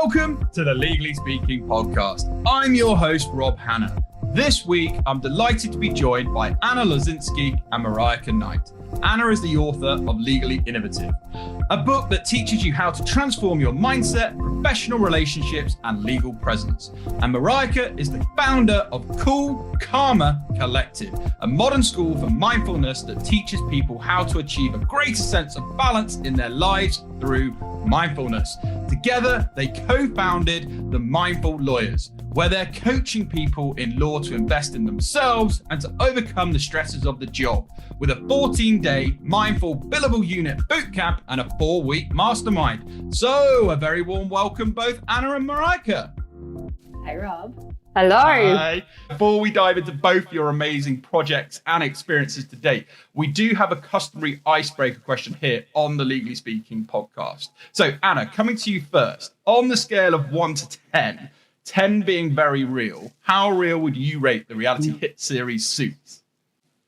Welcome to the Legally Speaking podcast. I'm your host, Rob Hanna. This week, I'm delighted to be joined by Anna Lozynski and Mariah Knight. Anna is the author of Legally Innovative, a book that teaches you how to transform your mindset, professional relationships, and legal presence. And Mariah is the founder of Cool Karma Collective, a modern school for mindfulness that teaches people how to achieve a greater sense of balance in their lives through mindfulness. Together, they co-founded the Mindful Lawyers, where they're coaching people in law to invest in themselves and to overcome the stresses of the job, with a 14-day mindful billable unit bootcamp and a 4-week mastermind. So a very warm welcome, both Anna and Mariah. Hey, Rob. Hello. Hi. Before we dive into both your amazing projects and experiences to date, we do have a customary icebreaker question here on the Legally Speaking podcast. So Anna, coming to you first, on the scale of 1 to 10, 10 being very real, how real would you rate the reality hit series Suits?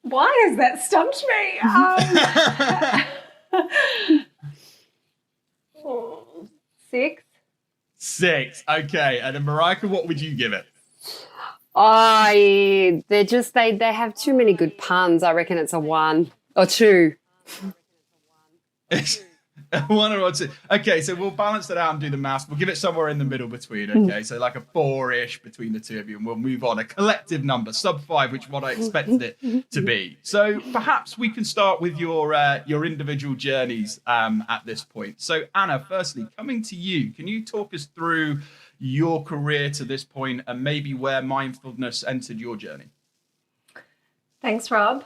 Why has that stumped me? 6. 6. Okay. And then Mariah, what would you give it? They have too many good puns. I reckon it's a 1 or 2. 1 or 2. Okay, so we'll balance that out and do the maths. We'll give it somewhere in the middle between. Okay, so like a 4-ish between the two of you, and we'll move on. A collective number, sub 5, which is what I expected it to be. So perhaps we can start with your individual journeys at this point. So Anna, firstly, coming to you, can you talk us through your career to this point and maybe where mindfulness entered your journey? Thanks, Rob.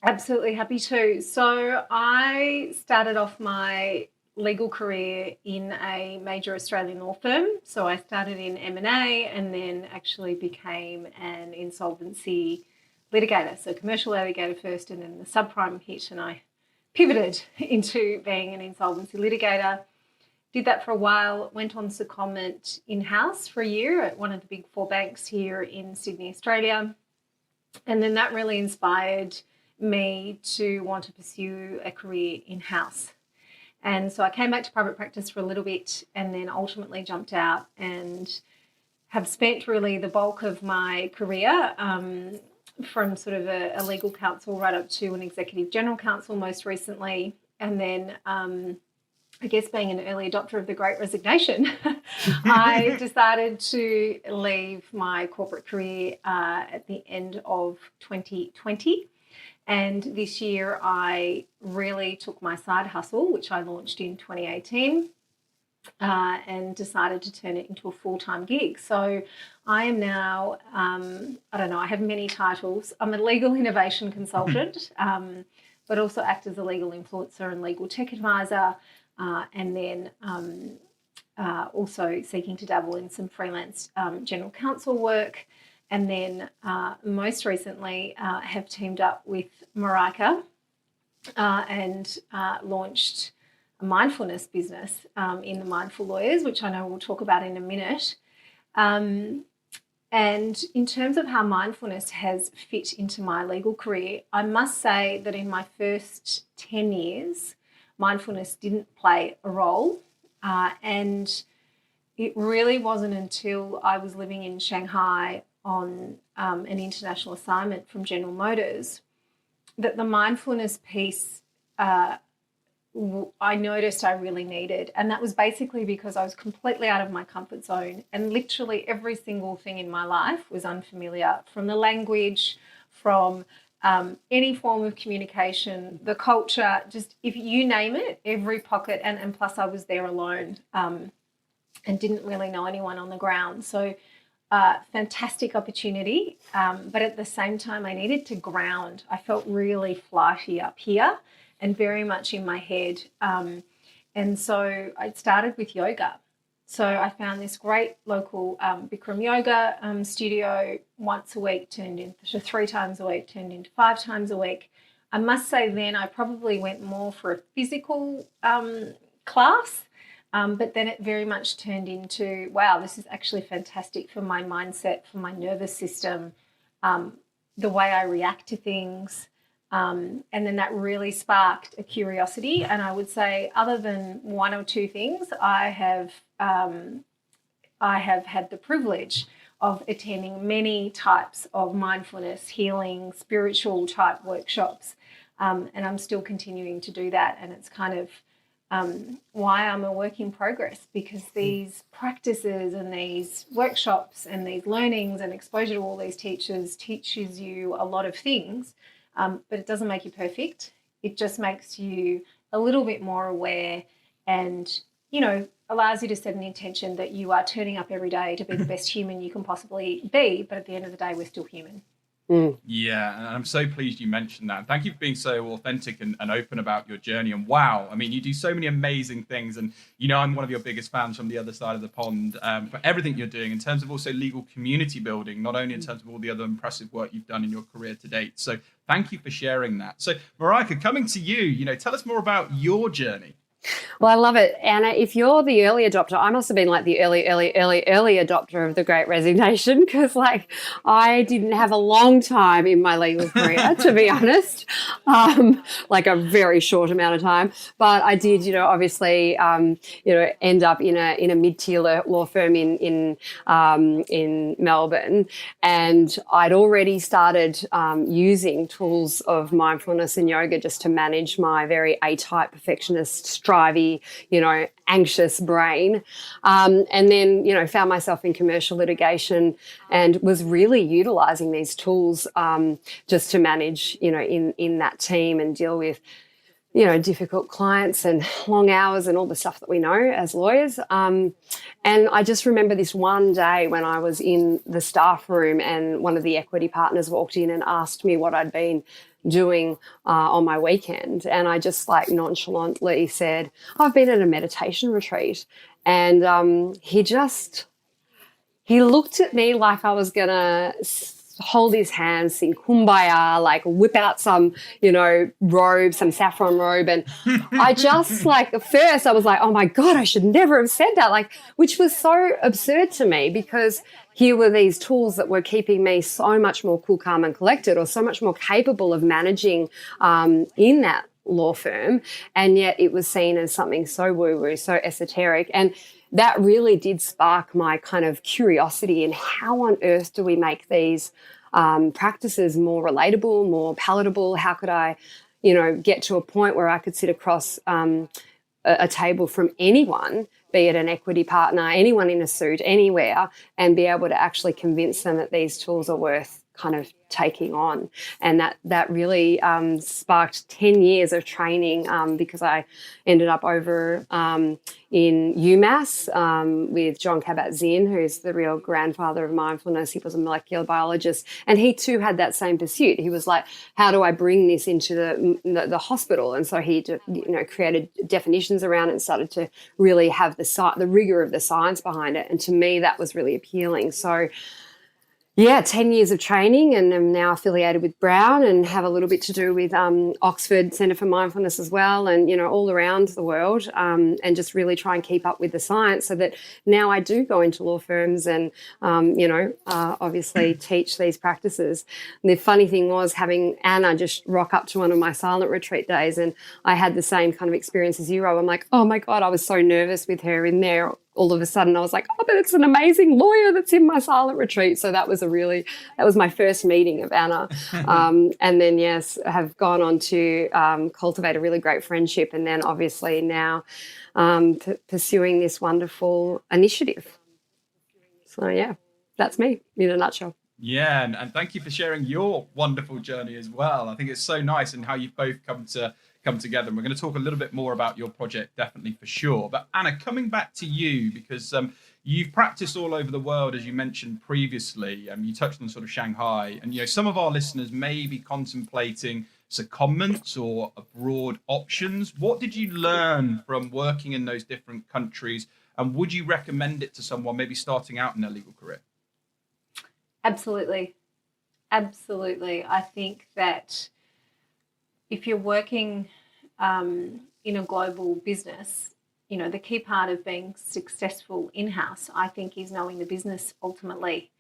Absolutely happy to. So I started off my legal career in a major Australian law firm. So I started in M&A and then actually became an insolvency litigator. So commercial litigator first, and then the subprime hit, and I pivoted into being an insolvency litigator. Did that for a while, went on secondment in-house for a year at one of the big 4 banks here in Sydney, Australia. And then that really inspired me to want to pursue a career in-house. And so I came back to private practice for a little bit and then ultimately jumped out and have spent really the bulk of my career from sort of a legal counsel right up to an executive general counsel most recently. And then I guess being an early adopter of the Great Resignation, I decided to leave my corporate career at the end of 2020. And this year I really took my side hustle, which I launched in 2018, and decided to turn it into a full-time gig. So I am now, I have many titles. I'm a legal innovation consultant, but also act as a legal influencer and legal tech advisor. And then also seeking to dabble in some freelance general counsel work. And then most recently have teamed up with Mariah and launched a mindfulness business in the Mindful Lawyers, which I know we'll talk about in a minute. And in terms of how mindfulness has fit into my legal career, I must say that in my first 10 years, mindfulness didn't play a role, and it really wasn't until I was living in Shanghai on an international assignment from General Motors that the mindfulness piece I noticed I really needed. And that was basically because I was completely out of my comfort zone and literally every single thing in my life was unfamiliar, from the language, from any form of communication, the culture, just if you name it, every pocket. And plus I was there alone and didn't really know anyone on the ground. So fantastic opportunity. But at the same time, I needed to ground. I felt really flighty up here and very much in my head. And so I started with yoga. So I found this great local Bikram yoga studio. Once a week turned into 3 times a week, turned into 5 times a week. I must say then I probably went more for a physical class, but then it very much turned into, wow, this is actually fantastic for my mindset, for my nervous system, the way I react to things. And then that really sparked a curiosity. And I would say other than 1 or 2 things, I have I have had the privilege of attending many types of mindfulness, healing, spiritual type workshops. And I'm still continuing to do that. And it's kind of why I'm a work in progress, because these practices and these workshops and these learnings and exposure to all these teachers teaches you a lot of things, but it doesn't make you perfect. It just makes you a little bit more aware and, allows you to set an intention that you are turning up every day to be the best human you can possibly be. But at the end of the day, we're still human. Yeah, and I'm so pleased you mentioned that. Thank you for being so authentic and open about your journey. And wow, I mean, you do so many amazing things. And, I'm one of your biggest fans from the other side of the pond for everything you're doing in terms of also legal community building, not only in terms of all the other impressive work you've done in your career to date. So thank you for sharing that. So, Marika, coming to you, tell us more about your journey. Well, I love it. Anna, if you're the early adopter, I must have been like the early adopter of the Great Resignation, because I didn't have a long time in my legal career, to be honest, like a very short amount of time. But I did, obviously, end up in a mid-tier law firm in Melbourne, and I'd already started using tools of mindfulness and yoga just to manage my very A-type perfectionist, strivey, anxious brain. And then, found myself in commercial litigation and was really utilising these tools just to manage, in that team and deal with, difficult clients and long hours and all the stuff that we know as lawyers. And I just remember this one day when I was in the staff room and one of the equity partners walked in and asked me what I'd been doing on my weekend. And I just nonchalantly said, I've been at a meditation retreat. And he looked at me like I was going to hold his hand, sing Kumbaya, whip out some, robe, some saffron robe. And I just at first I was like, oh my God, I should never have said that, which was so absurd to me, because here were these tools that were keeping me so much more cool, calm and collected, or so much more capable of managing in that law firm. And yet it was seen as something so woo-woo, so esoteric. And that really did spark my kind of curiosity in how on earth do we make these practices more relatable, more palatable? How could I, get to a point where I could sit across a table from anyone, be it an equity partner, anyone in a suit, anywhere, and be able to actually convince them that these tools are worth kind of taking on. And that really sparked 10 years of training, because I ended up over in UMass with John Kabat-Zinn, who's the real grandfather of mindfulness. He was a molecular biologist, and he too had that same pursuit. He was like, how do I bring this into the hospital? And so he created definitions around it and started to really have the rigor of the science behind it. And to me, that was really appealing. So yeah, 10 years of training, and I'm now affiliated with Brown and have a little bit to do with Oxford Centre for Mindfulness as well, and, all around the world, and just really try and keep up with the science so that now I do go into law firms and, obviously teach these practices. And the funny thing was having Anna just rock up to one of my silent retreat days, and I had the same kind of experience as you, Rob. I'm like, oh my God, I was so nervous with her in there. All of a sudden I was like, oh, but it's an amazing lawyer that's in my silent retreat. So that was my first meeting of Anna. And then, yes, have gone on to cultivate a really great friendship, and then obviously now pursuing this wonderful initiative. So, yeah, that's me in a nutshell. Yeah, and thank you for sharing your wonderful journey as well. I think it's so nice and how you've both come together. And we're going to talk a little bit more about your project, definitely, for sure. But Anna, coming back to you, because you've practiced all over the world, as you mentioned previously. You touched on sort of Shanghai, and some of our listeners may be contemplating secondments or abroad options. What did you learn from working in those different countries, and would you recommend it to someone maybe starting out in their legal career? Absolutely. I think that if you're working in a global business, the key part of being successful in-house, I think, is knowing the business ultimately.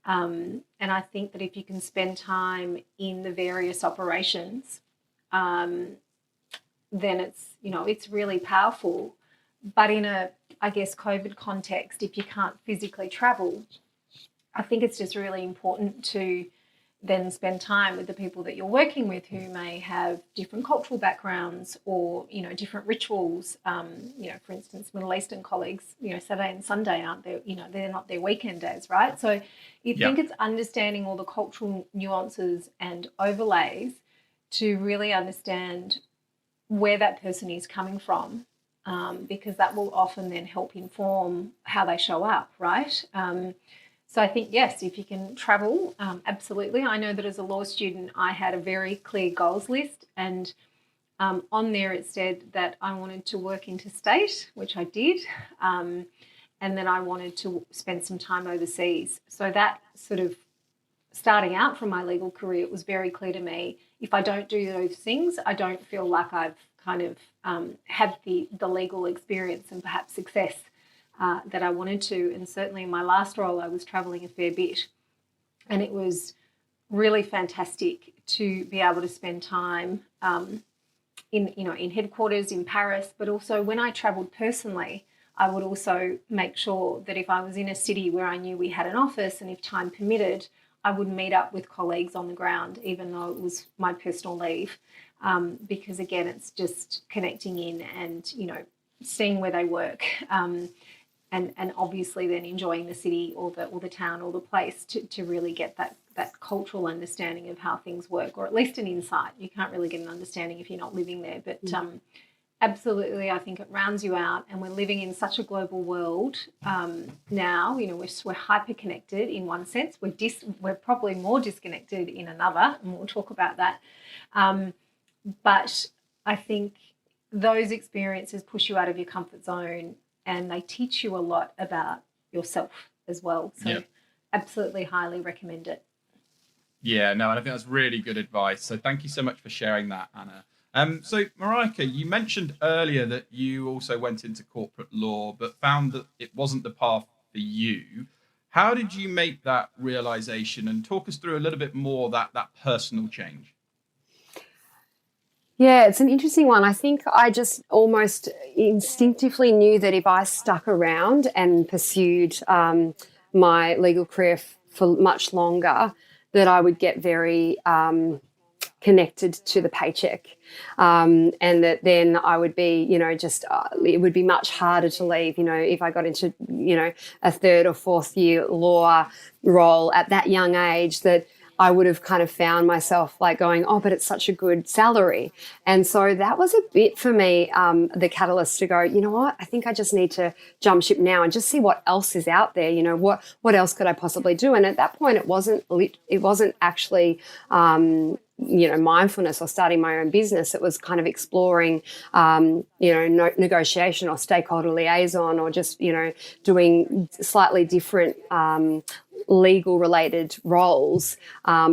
And I think that if you can spend time in the various operations, then it's really powerful. But in a, I guess, COVID context, if you can't physically travel, I think it's just really important to then spend time with the people that you're working with who may have different cultural backgrounds or, different rituals. For instance, Middle Eastern colleagues, Saturday and Sunday aren't their, they're not their weekend days, right? So you think it's understanding all the cultural nuances and overlays to really understand where that person is coming from, because that will often then help inform how they show up, right? So I think, yes, if you can travel, absolutely. I know that as a law student, I had a very clear goals list, and on there it said that I wanted to work interstate, which I did, and then I wanted to spend some time overseas. So that sort of starting out from my legal career, it was very clear to me, if I don't do those things, I don't feel like I've kind of had the legal experience and perhaps success that I wanted to. And certainly in my last role, I was traveling a fair bit, and it was really fantastic to be able to spend time in headquarters in Paris, but also when I traveled personally, I would also make sure that if I was in a city where I knew we had an office, and if time permitted, I would meet up with colleagues on the ground, even though it was my personal leave, because again, it's just connecting in and seeing where they work. And obviously then enjoying the city or the town or the place to really get that cultural understanding of how things work, or at least an insight. You can't really get an understanding if you're not living there. But absolutely, I think it rounds you out. And we're living in such a global world now. We're hyper-connected in one sense. We're probably more disconnected in another, and we'll talk about that. But I think those experiences push you out of your comfort zone, and they teach you a lot about yourself as well. So absolutely highly recommend it. Yeah, no, and I think that's really good advice. So thank you so much for sharing that, Anna. So Marika, you mentioned earlier that you also went into corporate law, but found that it wasn't the path for you. How did you make that realization? And talk us through a little bit more that personal change. Yeah, it's an interesting one. I think I just almost instinctively knew that if I stuck around and pursued my legal career for much longer, that I would get very connected to the paycheck, and that then I would be, it would be much harder to leave, if I got into, a third or fourth year law role at that young age, that I would have kind of found myself like going, oh, but it's such a good salary. And so that was a bit for me, the catalyst to go, you know what, I think I just need to jump ship now and just see what else is out there. What else could I possibly do? And at that point, it wasn't actually, mindfulness or starting my own business. It was kind of exploring, negotiation or stakeholder liaison, or just, doing slightly different, legal related roles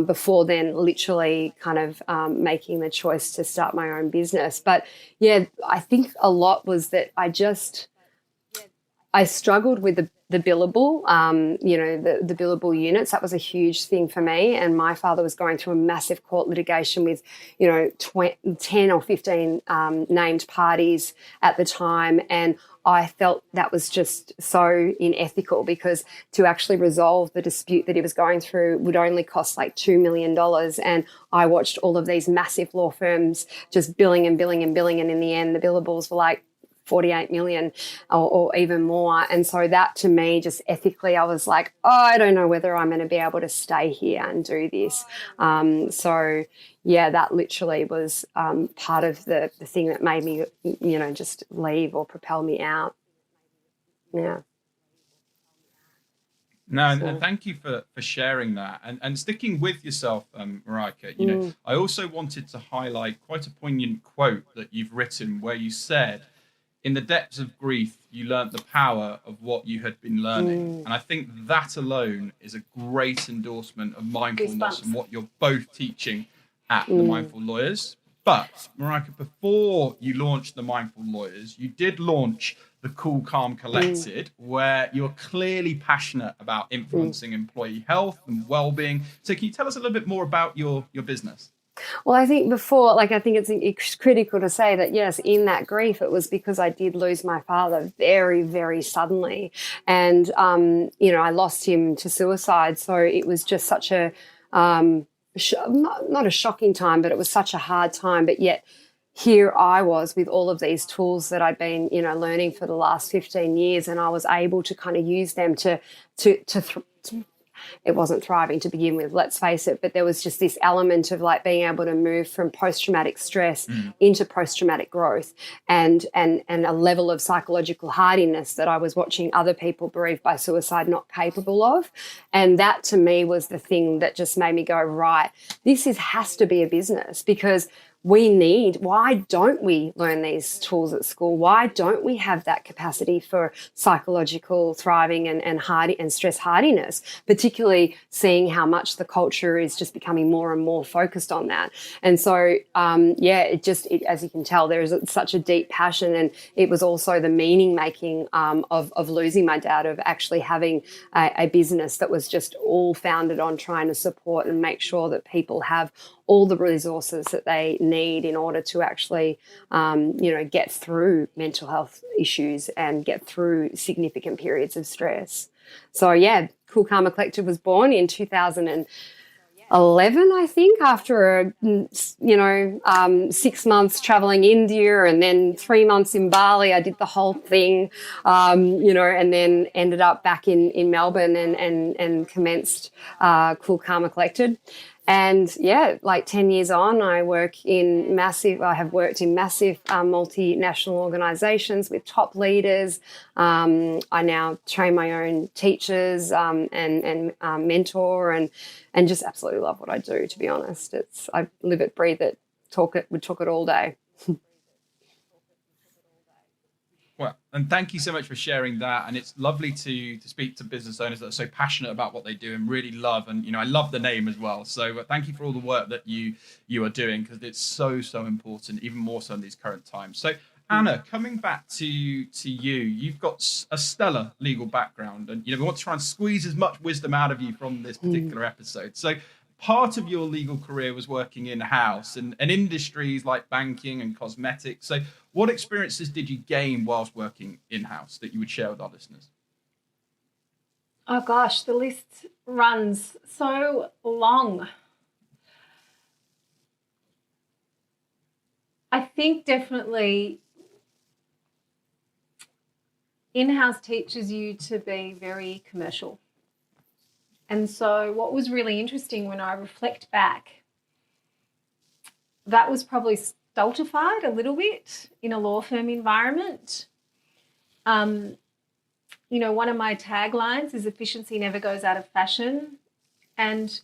before then literally kind of making the choice to start my own business. But yeah, I think a lot was that I struggled with the billable, the billable units. That was a huge thing for me. And my father was going through a massive court litigation with, 10 or 15 named parties at the time. And I felt that was just so unethical, because to actually resolve the dispute that he was going through would only cost like $2 million. And I watched all of these massive law firms just billing and billing and billing. And in the end, the billables were like 48 million or even more. And so that, to me, just ethically, I was like, oh, I don't know whether I'm going to be able to stay here and do this. So yeah, that literally was part of the thing that made me, just leave or propel me out. Yeah. No, and thank you for sharing that. And sticking with yourself, Marika, I also wanted to highlight quite a poignant quote that you've written, where you said, in the depths of grief, you learnt the power of what you had been learning. And I think that alone is a great endorsement of mindfulness and what you're both teaching at the Mindful Lawyers. But Marika, before you launched the Mindful Lawyers, you did launch the Cool, Calm, Collected, where you're clearly passionate about influencing employee health and well-being. So can you tell us a little bit more about your business? Well, I think before, like, I think it's critical to say that, yes, in that grief, it was because I did lose my father very, very suddenly. And, I lost him to suicide. So it was just such a, not a shocking time, but it was such a hard time. But yet here I was with all of these tools that I'd been, learning for the last 15 years. And I was able to kind of use them to it wasn't thriving to begin with, let's face it, but there was just this element of like being able to move from post-traumatic stress into post-traumatic growth and a level of psychological hardiness that I was watching other people bereaved by suicide not capable of. And that to me was the thing that just made me go, right, has to be a business, because why don't we learn these tools at school? Why don't we have that capacity for psychological thriving and stress hardiness, particularly seeing how much the culture is just becoming more and more focused on that? And so, as you can tell, there is such a deep passion, and it was also the meaning making of losing my dad, of actually having a business that was just all founded on trying to support and make sure that people have all the resources that they need in order to actually, get through mental health issues and get through significant periods of stress. So, yeah, Cool Karma Collective was born in 2011, I think, after 6 months traveling India and then 3 months in Bali. I did the whole thing, and then ended up back in Melbourne and commenced Cool Karma Collective. And yeah, like 10 years on, I have worked in massive multinational organizations with top leaders. I now train my own teachers and mentor and just absolutely love what I do, to be honest. I live it, breathe it, would talk it all day. Well, and thank you so much for sharing that. And it's lovely to speak to business owners that are so passionate about what they do and really love. And, I love the name as well. So thank you for all the work that you are doing, because it's so, so important, even more so in these current times. So, Anna, coming back to you, you've got a stellar legal background, and, we want to try and squeeze as much wisdom out of you from this particular episode. So part of your legal career was working in-house and industries like banking and cosmetics. So what experiences did you gain whilst working in-house that you would share with our listeners? Oh gosh, the list runs so long. I think definitely in-house teaches you to be very commercial. And so what was really interesting when I reflect back, that was probably stultified a little bit in a law firm environment. One of my taglines is efficiency never goes out of fashion. And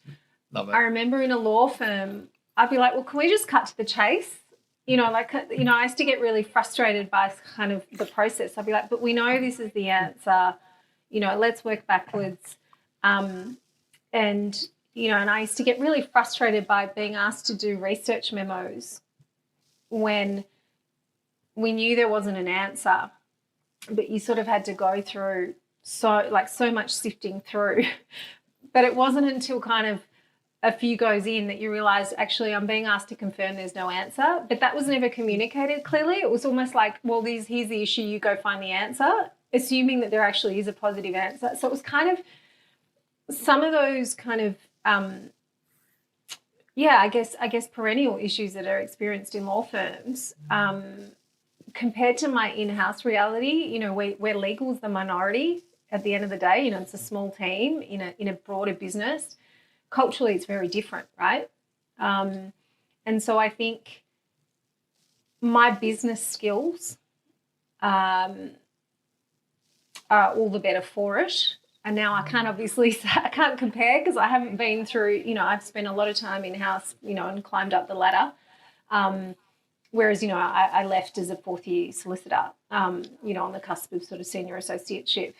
Love it. I remember in a law firm, I'd be like, well, can we just cut to the chase? I used to get really frustrated by kind of the process. I'd be like, but we know this is the answer, let's work backwards. And I used to get really frustrated by being asked to do research memos when we knew there wasn't an answer, but you sort of had to go through so much sifting through. But it wasn't until kind of a few goes in that you realise, actually, I'm being asked to confirm there's no answer. But that was never communicated clearly. It was almost like, well, here's the issue, you go find the answer, assuming that there actually is a positive answer. So it was kind of some of those kind of, I guess perennial issues that are experienced in law firms, compared to my in-house reality, where legal is the minority at the end of the day. It's a small team in a broader business. Culturally, it's very different, right? And so I think my business skills are all the better for it. And now I can't compare because I haven't been through, I've spent a lot of time in-house, and climbed up the ladder. Whereas, I left as a fourth year solicitor, on the cusp of sort of senior associateship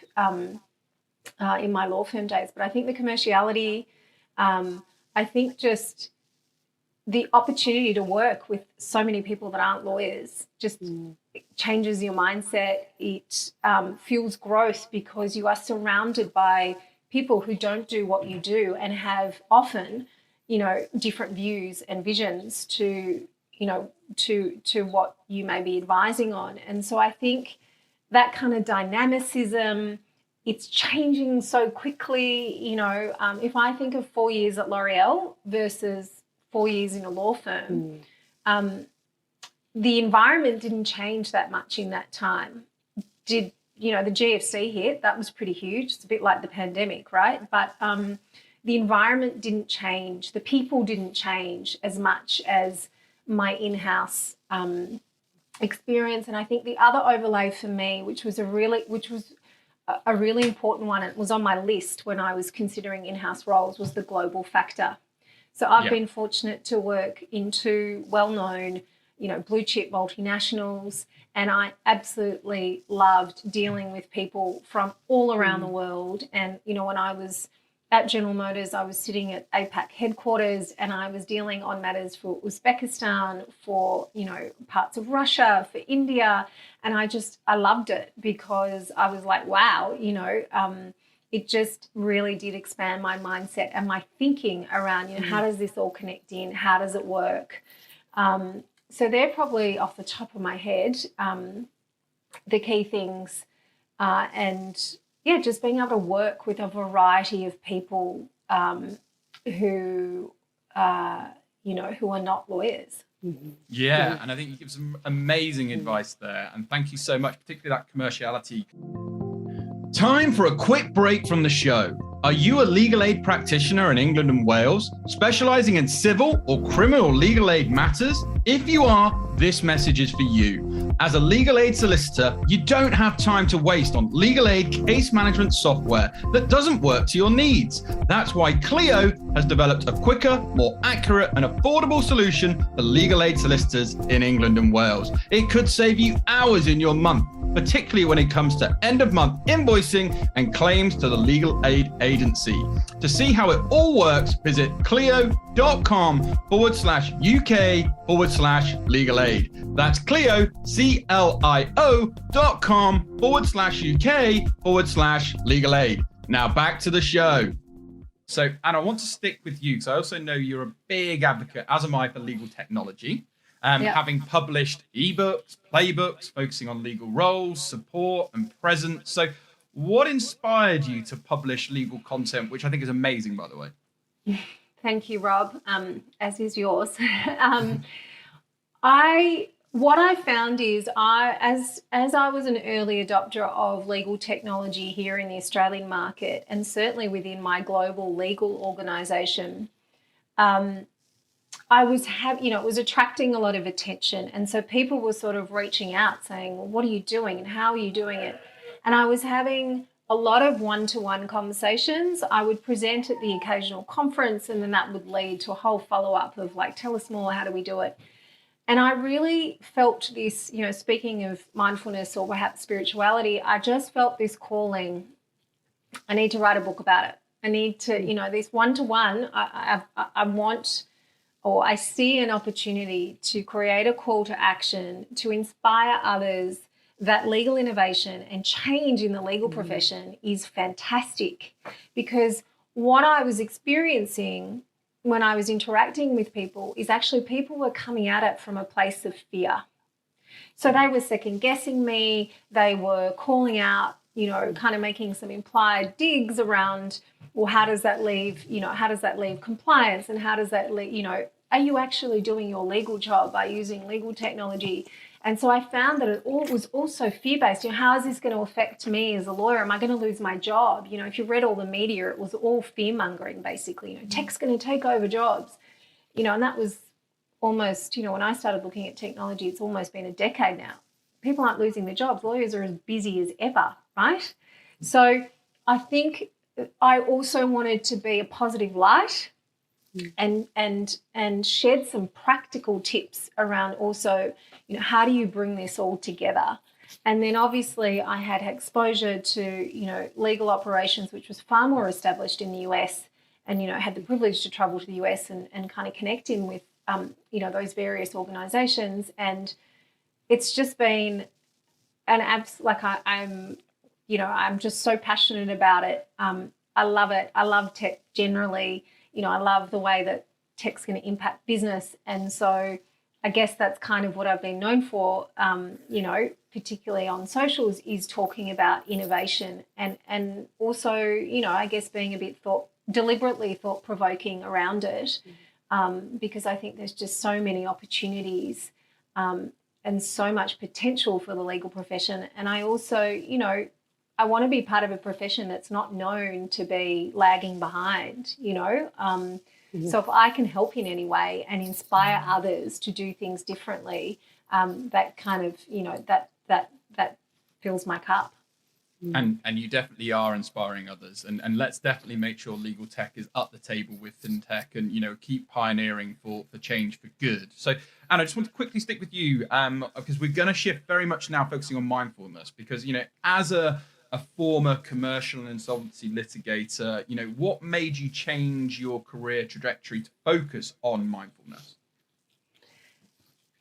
in my law firm days. But I think the commerciality, I think just the opportunity to work with so many people that aren't lawyers just changes your mindset. It fuels growth because you are surrounded by people who don't do what you do and have often, different views and visions to what you may be advising on. And so I think that kind of dynamicism, it's changing so quickly. If I think of 4 years at L'Oreal versus 4 years in a law firm, the environment didn't change that much in that time. The GFC hit, that was pretty huge. It's a bit like the pandemic, right? But the environment didn't change. The people didn't change as much as my in-house experience. And I think the other overlay for me, which was a really important one, it was on my list when I was considering in-house roles, was the global factor. So I've been fortunate to work in two well-known, blue chip multinationals, and I absolutely loved dealing with people from all around the world. And, when I was at General Motors, I was sitting at APAC headquarters, and I was dealing on matters for Uzbekistan, for, parts of Russia, for India. And I loved it because I was like, wow, it just really did expand my mindset and my thinking around, how does this all connect in? How does it work? So they're probably off the top of my head, the key things. Just being able to work with a variety of people who are not lawyers. Yeah, and I think you give some amazing advice there. And thank you so much, particularly that commerciality. Time for a quick break from the show. Are you a legal aid practitioner in England and Wales, specializing in civil or criminal legal aid matters? If you are, this message is for you. As a legal aid solicitor, you don't have time to waste on legal aid case management software that doesn't work to your needs. That's why Clio has developed a quicker, more accurate and affordable solution for legal aid solicitors in England and Wales. It could save you hours in your month, particularly when it comes to end-of-month invoicing and claims to the legal aid agency. To see how it all works, visit clio.com/UK/legal aid. That's Clio, CLIO.com/UK/legal aid. Now back to the show. So, Anna, I want to stick with you because I also know you're a big advocate, as am I, for legal technology. Having published ebooks, playbooks, focusing on legal roles, support and presence. So what inspired you to publish legal content, which I think is amazing, by the way? Thank you, Rob, as is yours. What I found is as I was an early adopter of legal technology here in the Australian market, and certainly within my global legal organisation, I was it was attracting a lot of attention. And so people were sort of reaching out saying, well, what are you doing and how are you doing it? And I was having a lot of one-to-one conversations. I would present at the occasional conference, and then that would lead to a whole follow-up of like, tell us more, how do we do it? And I really felt this, speaking of mindfulness or perhaps spirituality, I just felt this calling. I need to write a book about it. I need to, this one-to-one, I see an opportunity to create a call to action, to inspire others that legal innovation and change in the legal profession is fantastic. Because what I was experiencing when I was interacting with people is actually people were coming at it from a place of fear. So they were second guessing me. They were calling out, kind of making some implied digs around, well, how does that leave compliance, and how does that leave, are you actually doing your legal job by using legal technology? And so I found that it all was also fear-based. How is this going to affect me as a lawyer? Am I going to lose my job? If you read all the media, it was all fear-mongering, basically. Tech's going to take over jobs. And that was almost, when I started looking at technology, it's almost been a decade now. People aren't losing their jobs. Lawyers are as busy as ever, right? So I think I also wanted to be a positive light and shed some practical tips around also, how do you bring this all together? And then obviously I had exposure to, legal operations, which was far more established in the US, and, had the privilege to travel to the US and kind of connect in with, those various organizations. And it's just been I'm just so passionate about it. I love it. I love tech generally. I love the way that tech's going to impact business. And so I guess that's kind of what I've been known for, particularly on socials, is talking about innovation and also, I guess being a bit deliberately thought-provoking around it, because I think there's just so many opportunities and so much potential for the legal profession. And I also, I want to be part of a profession that's not known to be lagging behind, So if I can help in any way and inspire others to do things differently, that kind of, that fills my cup. And you definitely are inspiring others. And let's definitely make sure legal tech is at the table with fintech and, keep pioneering for change for good. So, Anna, I just want to quickly stick with you because we're going to shift very much now focusing on mindfulness because, as a former commercial and insolvency litigator, what made you change your career trajectory to focus on mindfulness?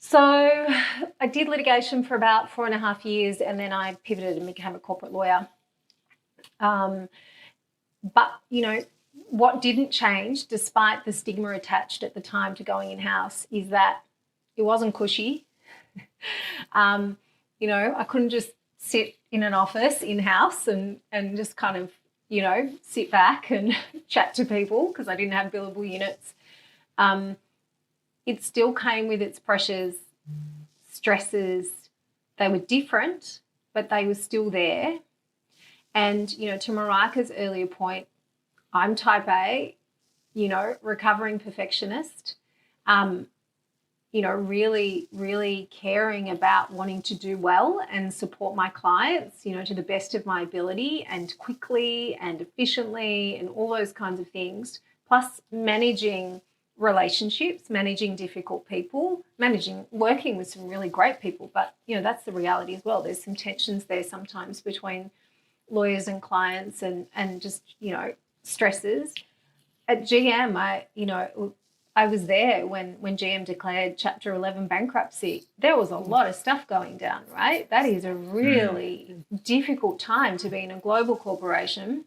So I did litigation for about 4.5 years and then I pivoted and became a corporate lawyer. But, what didn't change, despite the stigma attached at the time to going in-house, is that it wasn't cushy. I couldn't just sit in an office in-house and just kind of, sit back and chat to people because I didn't have billable units. It still came with its pressures, stresses. They were different, but they were still there. And, to Marika's earlier point, I'm type A, recovering perfectionist, really, really caring about wanting to do well and support my clients, to the best of my ability and quickly and efficiently and all those kinds of things, plus managing relationships, managing difficult people, working with some really great people. But, that's the reality as well. There's some tensions there sometimes between lawyers and clients and just, stresses. At GM, I was there when GM declared Chapter 11 bankruptcy. There was a lot of stuff going down, right? That is a really difficult time to be in a global corporation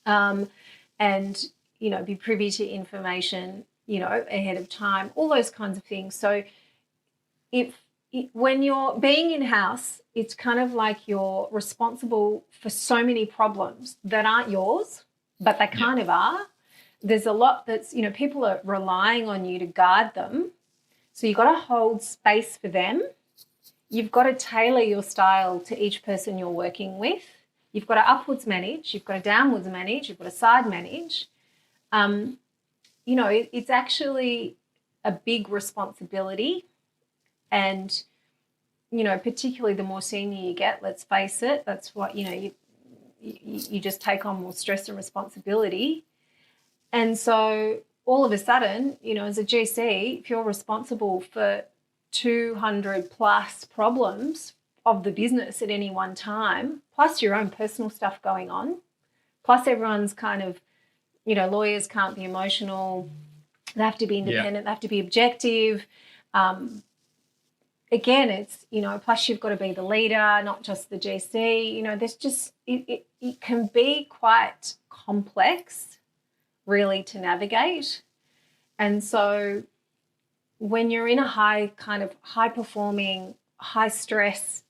and, be privy to information, ahead of time, all those kinds of things. So when you're being in-house, it's kind of like you're responsible for so many problems that aren't yours, but they kind of are. There's a lot that's, people are relying on you to guard them. So you've got to hold space for them. You've got to tailor your style to each person you're working with. You've got to upwards manage. You've got to downwards manage. You've got to side manage. It's actually a big responsibility. And, particularly the more senior you get, let's face it, that's what, you just take on more stress and responsibility. And so all of a sudden, as a GC, if you're responsible for 200 plus problems of the business at any one time, plus your own personal stuff going on, plus everyone's kind of, lawyers can't be emotional, they have to be independent, they have to be objective. Again, it's, plus you've got to be the leader, not just the GC. There's just, it can be quite complex, really, to navigate. And so when you're in a high performing, high stress,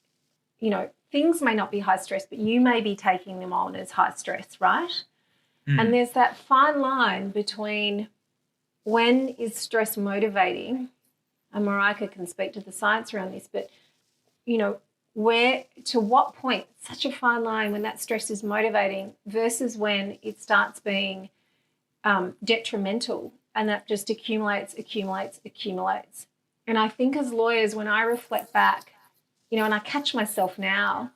things may not be high stress, but you may be taking them on as high stress, right? And there's that fine line between when is stress motivating, and Marika can speak to the science around this, but, where, to what point, such a fine line when that stress is motivating versus when it starts being detrimental and that just accumulates. And I think as lawyers, when I reflect back, and I catch myself now,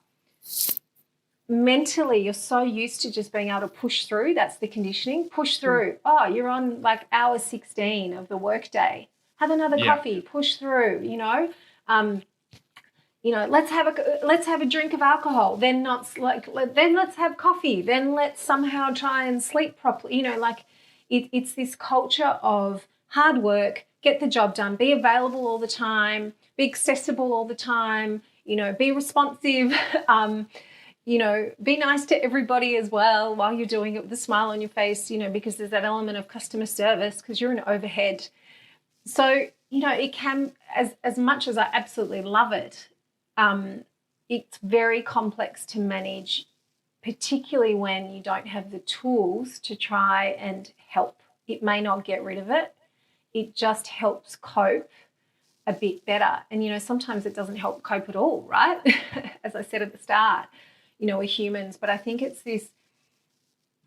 mentally you're so used to just being able to push through. That's the conditioning. Push through. Oh, you're on like hour 16 of the workday. Have another coffee. Push through. Let's have a drink of alcohol. Then then let's have coffee. Then let's somehow try and sleep properly. It's this culture of hard work. Get the job done. Be available all the time. Be accessible all the time. Be responsive. be nice to everybody as well while you're doing it with a smile on your face, because there's that element of customer service because you're an overhead. So, it can, as much as I absolutely love it, it's very complex to manage, particularly when you don't have the tools to try and help. It may not get rid of it. It just helps cope a bit better. And, sometimes it doesn't help cope at all, right? As I said at the start, we're humans. But I think it's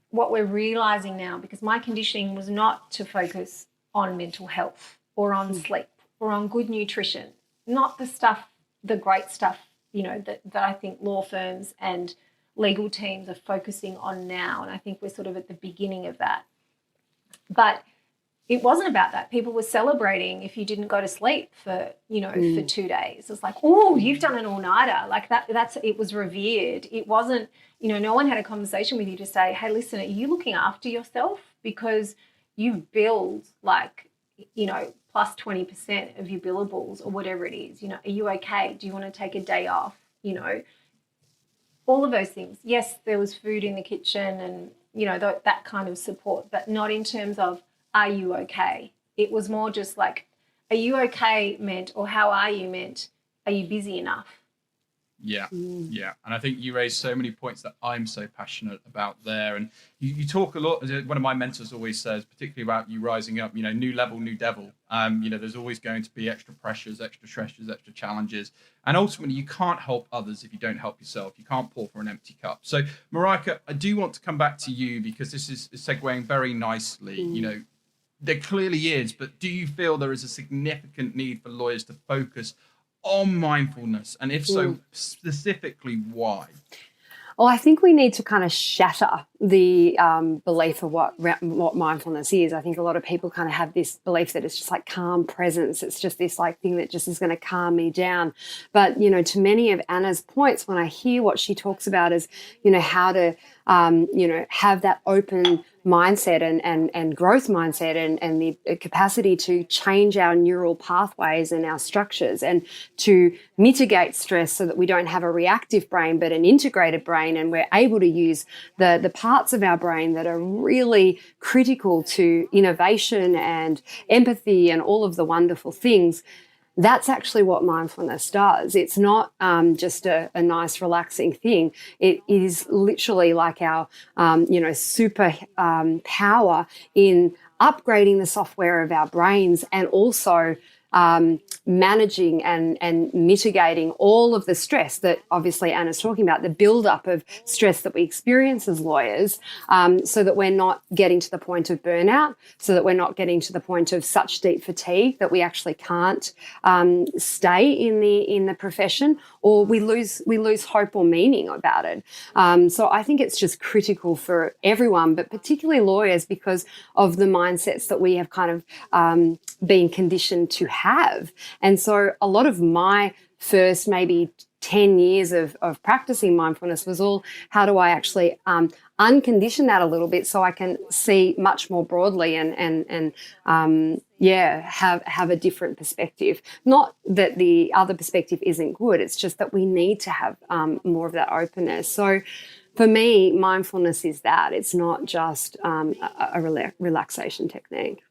what we're realizing now, because my conditioning was not to focus on mental health or on sleep or on good nutrition, not the great stuff, that I think law firms and legal teams are focusing on now. And I think we're sort of at the beginning of that. But it wasn't about that. People were celebrating if you didn't go to sleep for 2 days. It's like, oh, you've done an all-nighter. Like it was revered. It wasn't, no one had a conversation with you to say, hey, listen, are you looking after yourself? Because you billed plus 20% of your billables or whatever it is. Are you okay? Do you want to take a day off? All of those things. Yes, there was food in the kitchen and, that kind of support, but not in terms of, are you okay? It was more just like, are you okay meant, or how are you meant, are you busy enough? Yeah. And I think you raised so many points that I'm so passionate about there. And you talk a lot, as one of my mentors always says, particularly about you rising up, new level, new devil. There's always going to be extra pressures, extra stresses, extra challenges. And ultimately, you can't help others if you don't help yourself. You can't pour from an empty cup. So, Marika, I do want to come back to you because this is segueing very nicely. There clearly is, but do you feel there is a significant need for lawyers to focus on mindfulness? And if so, specifically, why? Well, I think we need to kind of shatter the belief of what mindfulness is. I think a lot of people kind of have this belief that it's just like calm presence. It's just this like thing that just is going to calm me down. But, to many of Anna's points, when I hear what she talks about is, how to, have that open mindset and growth mindset and the capacity to change our neural pathways and our structures and to mitigate stress so that we don't have a reactive brain but an integrated brain, and we're able to use the parts of our brain that are really critical to innovation and empathy and all of the wonderful things. That's actually what mindfulness does. It's not just a nice, relaxing thing. It is literally like our, super power in upgrading the software of our brains and also managing and mitigating all of the stress that obviously Anna's talking about, the buildup of stress that we experience as lawyers, so that we're not getting to the point of burnout, so that we're not getting to the point of such deep fatigue that we actually can't stay in the profession, or we lose hope or meaning about it. So I think it's just critical for everyone, but particularly lawyers, because of the mindsets that we have kind of been conditioned to have. And so a lot of my first maybe 10 years of practicing mindfulness was all, how do I actually uncondition that a little bit so I can see much more broadly and have a different perspective. Not that the other perspective isn't good, it's just that we need to have more of that openness. So for me, mindfulness is that. It's not just a relaxation technique.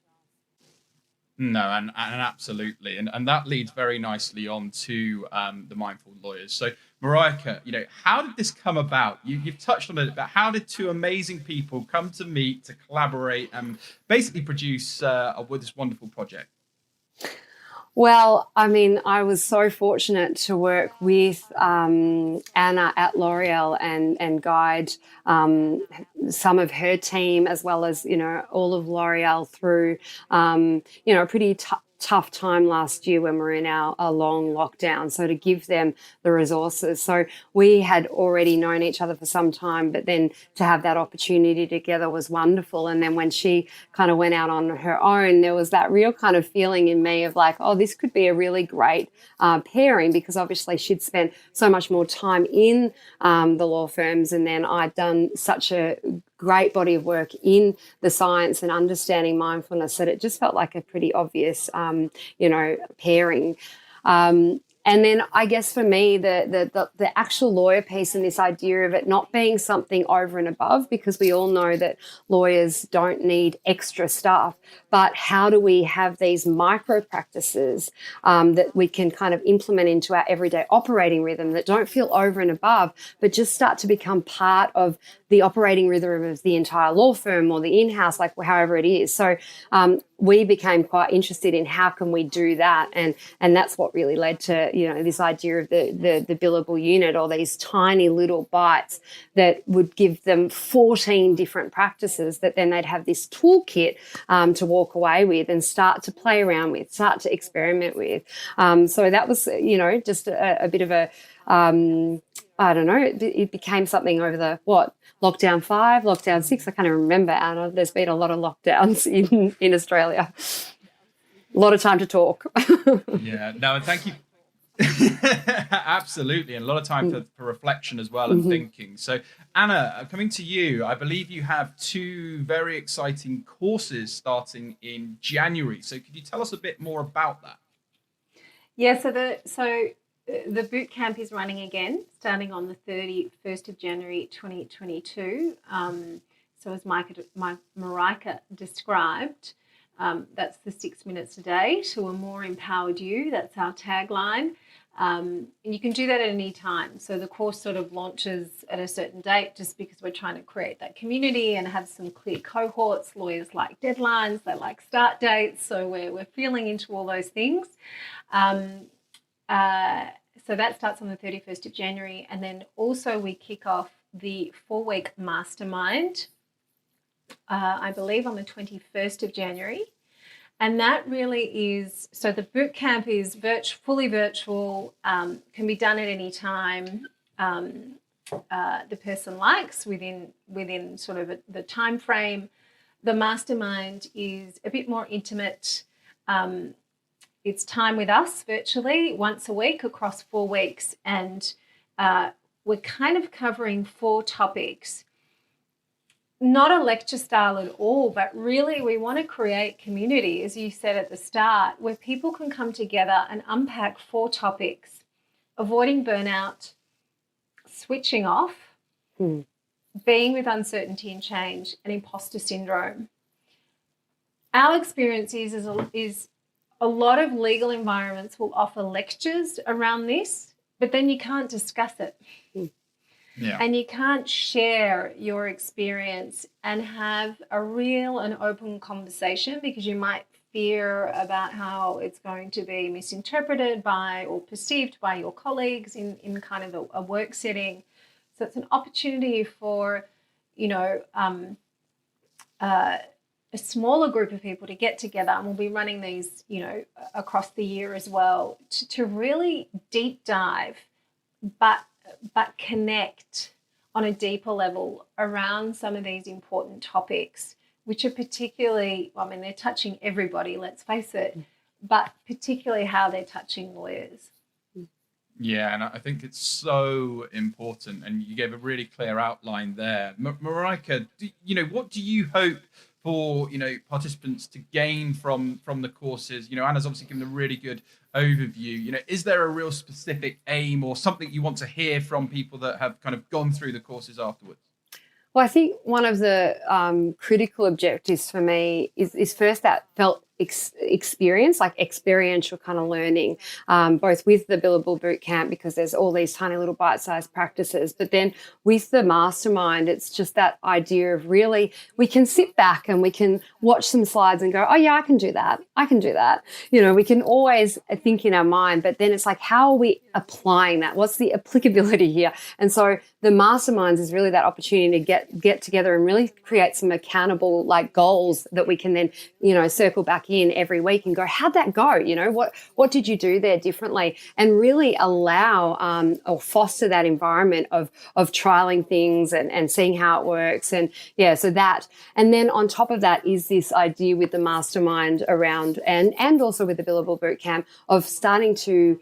No, and absolutely. And that leads very nicely on to the mindful lawyers. So, Marika, how did this come about? You've touched on it, but how did two amazing people come to meet, to collaborate, and basically produce this wonderful project? Well, I mean, I was so fortunate to work with Anna at L'Oreal and guide some of her team, as well as, all of L'Oreal through, a pretty tough time last year when we were in a long lockdown. So to give them the resources. So we had already known each other for some time, but then to have that opportunity together was wonderful. And then when she kind of went out on her own, there was that real kind of feeling in me of like, oh, this could be a really great pairing, because obviously she'd spent so much more time in the law firms, and then I'd done such a great body of work in the science and understanding mindfulness that it just felt like a pretty obvious, pairing. And then I guess for me, the actual lawyer piece and this idea of it not being something over and above, because we all know that lawyers don't need extra stuff, but how do we have these micro practices that we can kind of implement into our everyday operating rhythm that don't feel over and above, but just start to become part of the operating rhythm of the entire law firm or the in-house, like however it is. So we became quite interested in how can we do that, and that's what really led to this idea of the billable unit, or these tiny little bites that would give them 14 different practices that then they'd have this toolkit to walk away with and start to play around with, start to experiment with. So that was just a bit of a I don't know, it became something over the lockdown 5, lockdown 6. I can't even remember, Anna. There's been a lot of lockdowns in Australia. A lot of time to talk. Yeah, no, and thank you. Absolutely, and a lot of time for reflection as well and thinking. So, Anna, coming to you, I believe you have 2 very exciting courses starting in January. So, could you tell us a bit more about that? Yeah, so the boot camp is running again, starting on the 31st of January 2022. So as Marika described, that's the 6 minutes a day to a more empowered you. That's our tagline. And you can do that at any time. So the course sort of launches at a certain date just because we're trying to create that community and have some clear cohorts. Lawyers like deadlines, they like start dates. So we're feeling into all those things. So that starts on the 31st of January. And then also we kick off the 4-week mastermind, I believe on the 21st of January. And that really is, so the boot camp is fully virtual, can be done at any time the person likes within sort of the time frame. The mastermind is a bit more intimate. It's time with us virtually once a week across 4 weeks. And we're kind of covering 4 topics. Not a lecture style at all, but really we want to create community, as you said at the start, where people can come together and unpack 4 topics: avoiding burnout, switching off, being with uncertainty and change, and imposter syndrome. Our experience is a lot of legal environments will offer lectures around this, but then you can't discuss it. Yeah. And you can't share your experience and have a real and open conversation because you might fear about how it's going to be misinterpreted by or perceived by your colleagues in kind of a work setting. So it's an opportunity for, a smaller group of people to get together, and we'll be running these, across the year as well, to really deep dive, but connect on a deeper level around some of these important topics, which are particularly, they're touching everybody, let's face it, but particularly how they're touching lawyers. Yeah, and I think it's so important, and you gave a really clear outline there. Marika, what do you hope for participants to gain from the courses? Anna's obviously given a really good overview. Is there a real specific aim or something you want to hear from people that have kind of gone through the courses afterwards? Well, I think one of the critical objectives for me is first that felt experience, like experiential kind of learning, both with the billable bootcamp, because there's all these tiny little bite-sized practices, but then with the mastermind, it's just that idea of really, we can sit back and we can watch some slides and go, oh yeah, I can do that. We can always think in our mind, but then it's like, how are we applying that? What's the applicability here? And so the masterminds is really that opportunity to get together and really create some accountable goals that we can then, circle back in every week and go, how'd that go? What did you do there differently? And really allow or foster that environment of trialing things and seeing how it works. And yeah, so that. And then on top of that is this idea with the mastermind around and also with the billable bootcamp of starting to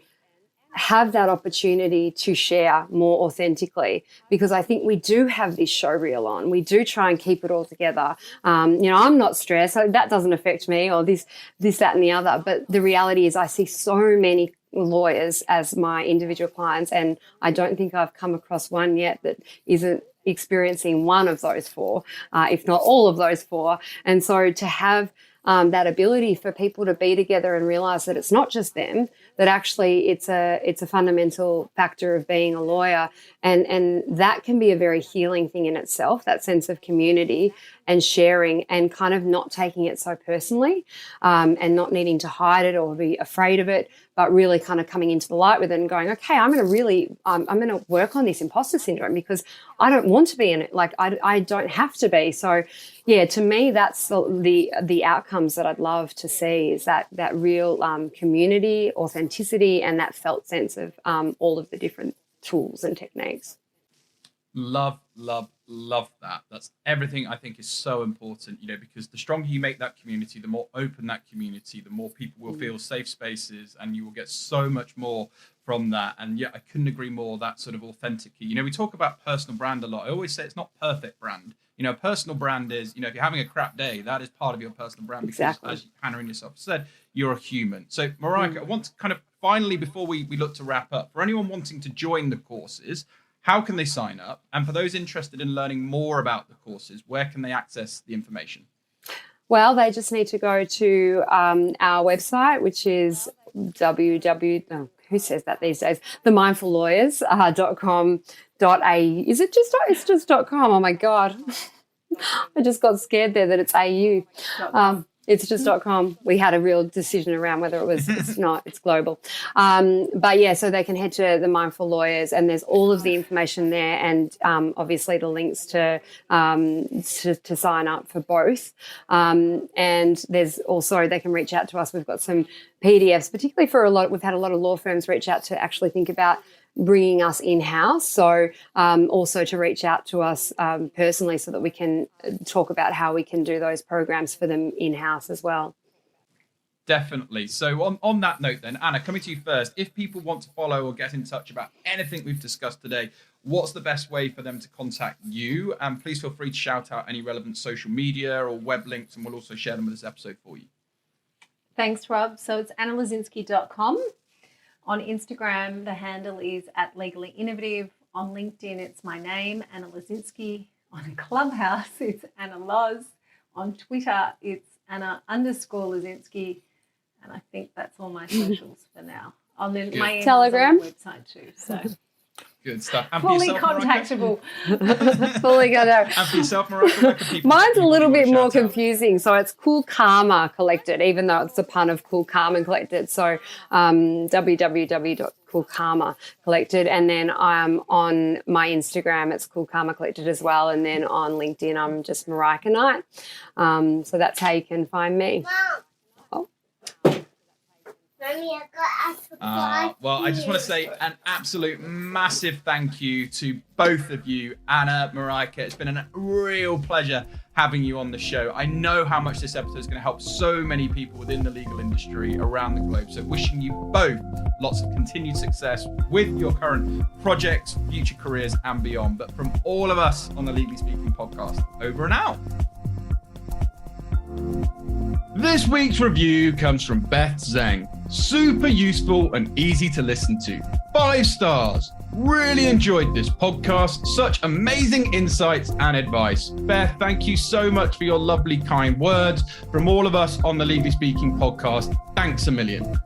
have that opportunity to share more authentically, because I think we do have this show reel on. We do try and keep it all together. I'm not stressed, so that doesn't affect me, or this, that, and the other. But the reality is I see so many lawyers as my individual clients, and I don't think I've come across one yet that isn't experiencing one of those four, if not all of those four. And so to have that ability for people to be together and realize that it's not just them, that actually it's a fundamental factor of being a lawyer, and that can be a very healing thing in itself, that sense of community and sharing, and kind of not taking it so personally, and not needing to hide it or be afraid of it, but really kind of coming into the light with it and going, okay, I'm going to work on this imposter syndrome, because I don't want to be in it. Like I don't have to be. So yeah, to me, that's the outcomes that I'd love to see, is that real community, authenticity, and that felt sense of all of the different tools and techniques. Love that. That's everything I think is so important, because the stronger you make that community, the more open that community, the more people will feel safe spaces, and you will get so much more from that. And yeah, I couldn't agree more, that sort of authenticity. We talk about personal brand a lot. I always say it's not perfect brand. Personal brand is, if you're having a crap day, that is part of your personal brand, because exactly, as Hannah and yourself said, you're a human. So Marika, I want to kind of finally, before we look to wrap up, for anyone wanting to join the courses, how can they sign up? And for those interested in learning more about the courses, where can they access the information? Well, they just need to go to our website, which is who says that these days? themindfullawyers.com.au. Is it just? It's just .com. Oh my God, I just got scared there that it's AU. It's just .com. We had a real decision around whether it's not, it's global. But yeah, so they can head to the Mindful Lawyers, and there's all of the information there, and obviously the links to sign up for both. And there's also, they can reach out to us. We've got some PDFs, particularly we've had a lot of law firms reach out to actually think about bringing us in-house, so also to reach out to us personally, so that we can talk about how we can do those programs for them in-house as well. Definitely. So on that note then, Anna, coming to you first, if people want to follow or get in touch about anything we've discussed today, what's the best way for them to contact you? And please feel free to shout out any relevant social media or web links, and we'll also share them with this episode for you. Thanks, Rob. So it's annalozynski.com. On Instagram, the handle is @LegallyInnovative. On LinkedIn, it's my name, Anna Lozynski. On Clubhouse, it's Anna Loz. On Twitter, it's Anna_Lozynski. And I think that's all my socials for now. On my Telegram website too. So good stuff. And fully for yourself, contactable. Fully got out. And for yourself, Marika, where can people? Mine's a little bit more confusing. So it's Cool Karma Collected, even though it's a pun of Cool Karma Collected. So www.Cool Karma Collected. And then I'm on my Instagram, it's Cool Karma Collected as well. And then on LinkedIn, I'm just Marika Knight. So that's how you can find me. Well, I just want to say an absolute massive thank you to both of you, Anna, Marika. It's been a real pleasure having you on the show. I know how much this episode is going to help so many people within the legal industry around the globe. So wishing you both lots of continued success with your current projects, future careers, and beyond. But from all of us on the Legally Speaking podcast, over and out. This week's review comes from Beth Zeng. Super useful and easy to listen to. 5 stars. Really enjoyed this podcast. Such amazing insights and advice. Beth, thank you so much for your lovely, kind words. From all of us on the Legally Speaking podcast, thanks a million.